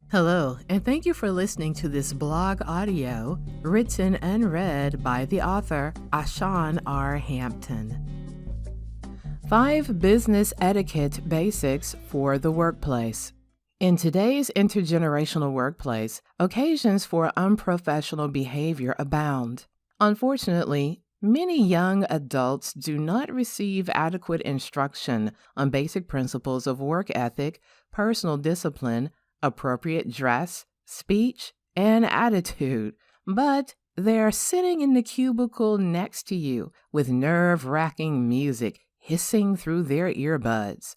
Hello, and thank you for listening to this blog audio written and read by the author Ashan R. Hampton. 5 Business Etiquette Basics for the Workplace. In today's intergenerational workplace, occasions for unprofessional behavior abound. Unfortunately, many young adults do not receive adequate instruction on basic principles of work ethic, personal discipline, appropriate dress, speech, and attitude, but they're sitting in the cubicle next to you with nerve-wracking music hissing through their earbuds.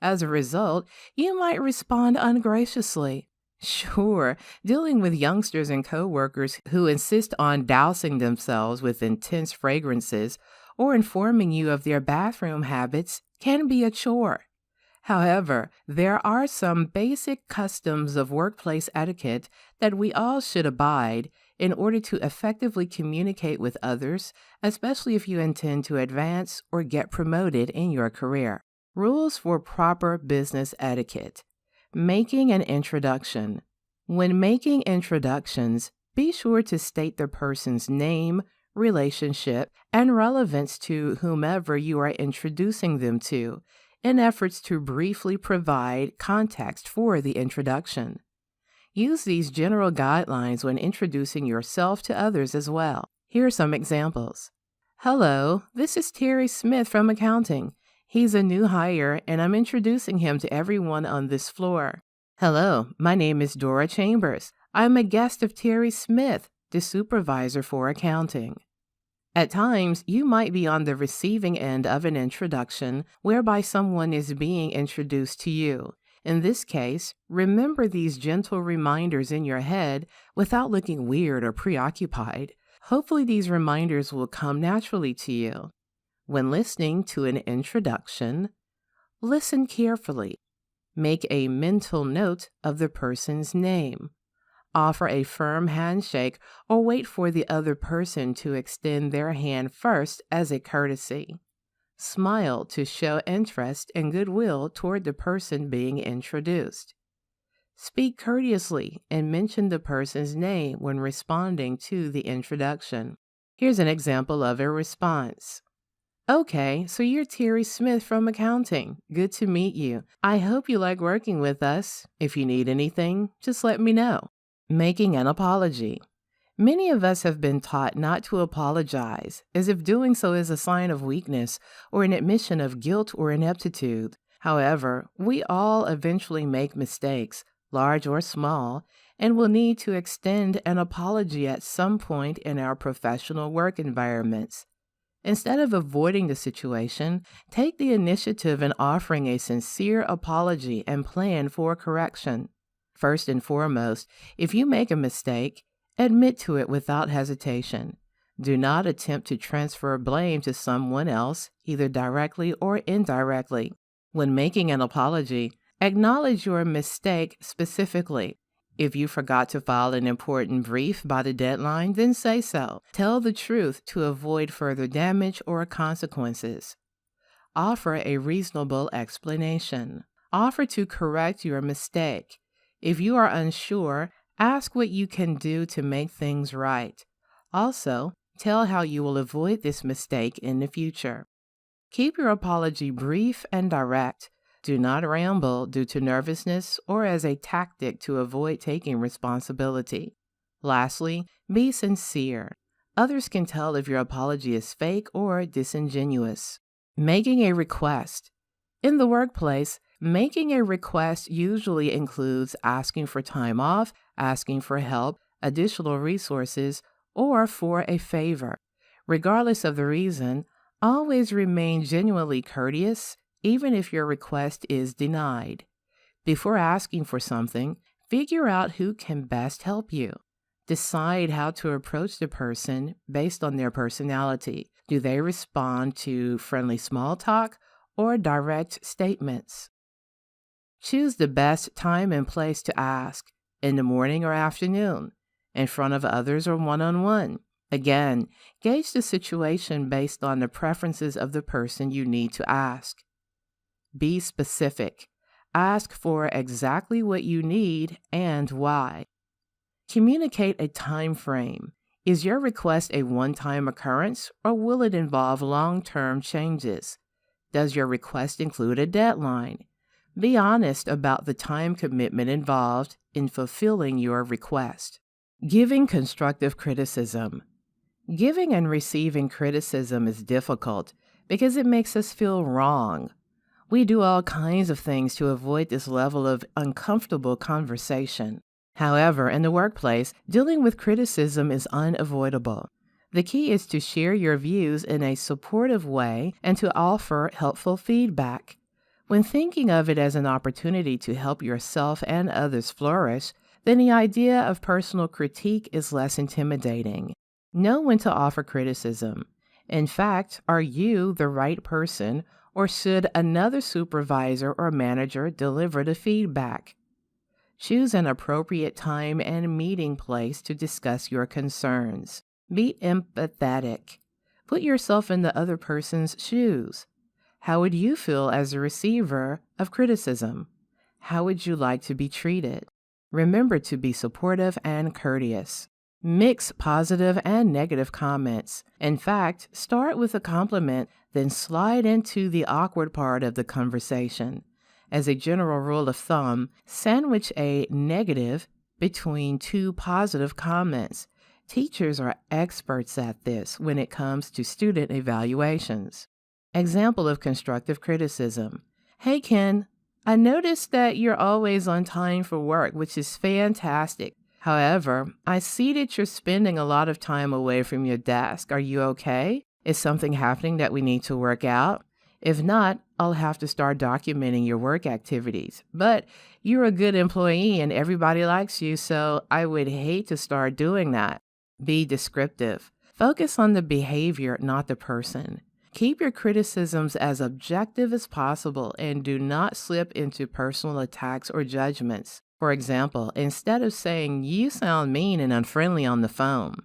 As a result, you might respond ungraciously. Sure, dealing with youngsters and coworkers who insist on dousing themselves with intense fragrances or informing you of their bathroom habits can be a chore. However, there are some basic customs of workplace etiquette that we all should abide in order to effectively communicate with others, especially if you intend to advance or get promoted in your career. Rules for proper business etiquette. Making an introduction. When making introductions, be sure to state the person's name, relationship, and relevance to whomever you are introducing them to, in efforts to briefly provide context for the introduction. Use these general guidelines when introducing yourself to others as well. Here are some examples. Hello, this is Terry Smith from accounting. He's a new hire, and I'm introducing him to everyone on this floor. Hello, my name is Dora Chambers. I'm a guest of Terry Smith, the supervisor for accounting. At times, you might be on the receiving end of an introduction whereby someone is being introduced to you. In this case, remember these gentle reminders in your head without looking weird or preoccupied. Hopefully, these reminders will come naturally to you. When listening to an introduction, listen carefully. Make a mental note of the person's name. Offer a firm handshake or wait for the other person to extend their hand first as a courtesy. Smile to show interest and goodwill toward the person being introduced. Speak courteously and mention the person's name when responding to the introduction. Here's an example of a response. Okay, so you're Terry Smith from accounting. Good to meet you. I hope you like working with us. If you need anything, just let me know. Making an apology. Many of us have been taught not to apologize, as if doing so is a sign of weakness or an admission of guilt or ineptitude. However, we all eventually make mistakes, large or small, and will need to extend an apology at some point in our professional work environments. Instead of avoiding the situation, take the initiative in offering a sincere apology and plan for correction. First and foremost, if you make a mistake, admit to it without hesitation. Do not attempt to transfer blame to someone else, either directly or indirectly. When making an apology, acknowledge your mistake specifically. If you forgot to file an important brief by the deadline, then say so. Tell the truth to avoid further damage or consequences. Offer a reasonable explanation. Offer to correct your mistake. If you are unsure, ask what you can do to make things right. Also, tell how you will avoid this mistake in the future. Keep your apology brief and direct. Do not ramble due to nervousness or as a tactic to avoid taking responsibility. Lastly, be sincere. Others can tell if your apology is fake or disingenuous. Making a request. In the workplace, making a request usually includes asking for time off, asking for help, additional resources, or for a favor. Regardless of the reason, always remain genuinely courteous, even if your request is denied. Before asking for something, figure out who can best help you. Decide how to approach the person based on their personality. Do they respond to friendly small talk or direct statements? Choose the best time and place to ask, in the morning or afternoon, in front of others or one-on-one. Again, gauge the situation based on the preferences of the person you need to ask. Be specific. Ask for exactly what you need and why. Communicate a time frame. Is your request a one-time occurrence or will it involve long-term changes? Does your request include a deadline? Be honest about the time commitment involved in fulfilling your request. Giving constructive criticism. Giving and receiving criticism is difficult because it makes us feel wrong. We do all kinds of things to avoid this level of uncomfortable conversation. However, in the workplace, dealing with criticism is unavoidable. The key is to share your views in a supportive way and to offer helpful feedback. When thinking of it as an opportunity to help yourself and others flourish, then the idea of personal critique is less intimidating. Know when to offer criticism. In fact, are you the right person, or should another supervisor or manager deliver the feedback? Choose an appropriate time and meeting place to discuss your concerns. Be empathetic. Put yourself in the other person's shoes. How would you feel as a receiver of criticism? How would you like to be treated? Remember to be supportive and courteous. Mix positive and negative comments. In fact, start with a compliment, then slide into the awkward part of the conversation. As a general rule of thumb, sandwich a negative between two positive comments. Teachers are experts at this when it comes to student evaluations. Example of constructive criticism. Hey Ken, I noticed that you're always on time for work, which is fantastic. However, I see that you're spending a lot of time away from your desk. Are you okay? Is something happening that we need to work out? If not, I'll have to start documenting your work activities. But you're a good employee and everybody likes you, so I would hate to start doing that. Be descriptive. Focus on the behavior, not the person. Keep your criticisms as objective as possible and do not slip into personal attacks or judgments. For example, instead of saying, "You sound mean and unfriendly on the phone,"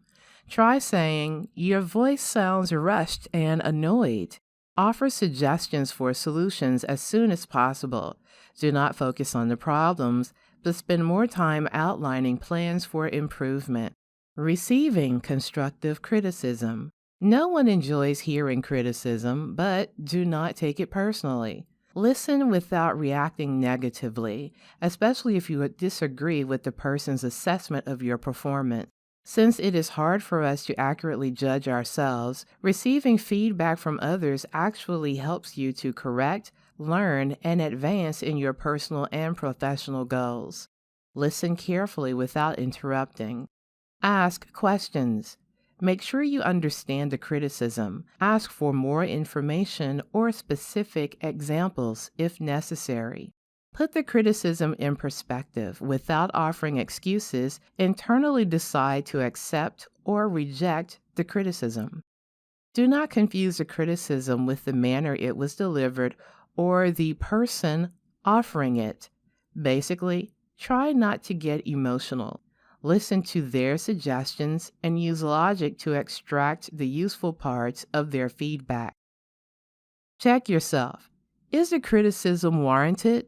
try saying, "Your voice sounds rushed and annoyed." Offer suggestions for solutions as soon as possible. Do not focus on the problems, but spend more time outlining plans for improvement. Receiving constructive criticism. No one enjoys hearing criticism, but do not take it personally. Listen without reacting negatively, especially if you disagree with the person's assessment of your performance. Since it is hard for us to accurately judge ourselves, receiving feedback from others actually helps you to correct, learn, and advance in your personal and professional goals. Listen carefully without interrupting. Ask questions. Make sure you understand the criticism. Ask for more information or specific examples if necessary. Put the criticism in perspective without offering excuses. Internally decide to accept or reject the criticism. Do not confuse the criticism with the manner it was delivered or the person offering it. Basically, try not to get emotional. Listen to their suggestions and use logic to extract the useful parts of their feedback. Check yourself. Is the criticism warranted?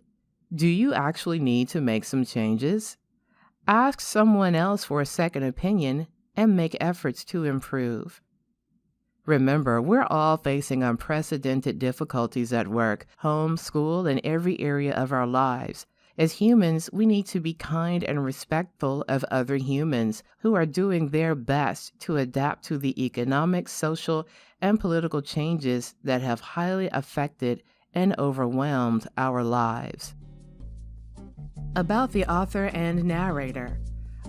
Do you actually need to make some changes? Ask someone else for a second opinion and make efforts to improve. Remember, we're all facing unprecedented difficulties at work, home, school, and every area of our lives. As humans, we need to be kind and respectful of other humans who are doing their best to adapt to the economic, social, and political changes that have highly affected and overwhelmed our lives. About the author and narrator.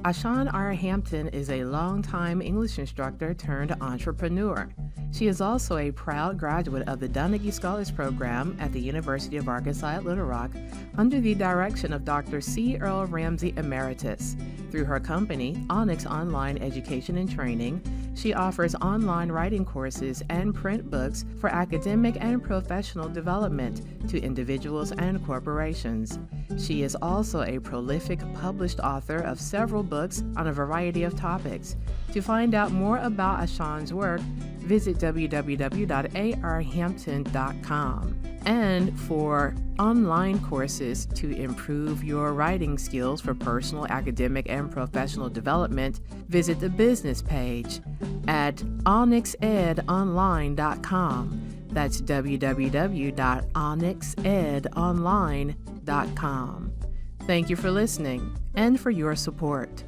Ashan R. Hampton is a longtime English instructor turned entrepreneur. She is also a proud graduate of the Donaghy Scholars Program at the University of Arkansas at Little Rock under the direction of Dr. C. Earl Ramsey Emeritus. Through her company, Onyx Online Education and Training, she offers online writing courses and print books for academic and professional development to individuals and corporations. She is also a prolific published author of several books on a variety of topics. To find out more about Ashan's work, visit www.arhampton.com. And for online courses to improve your writing skills for personal, academic, and professional development, visit the business page at onyxedonline.com. That's www.onyxedonline.com. Thank you for listening and for your support.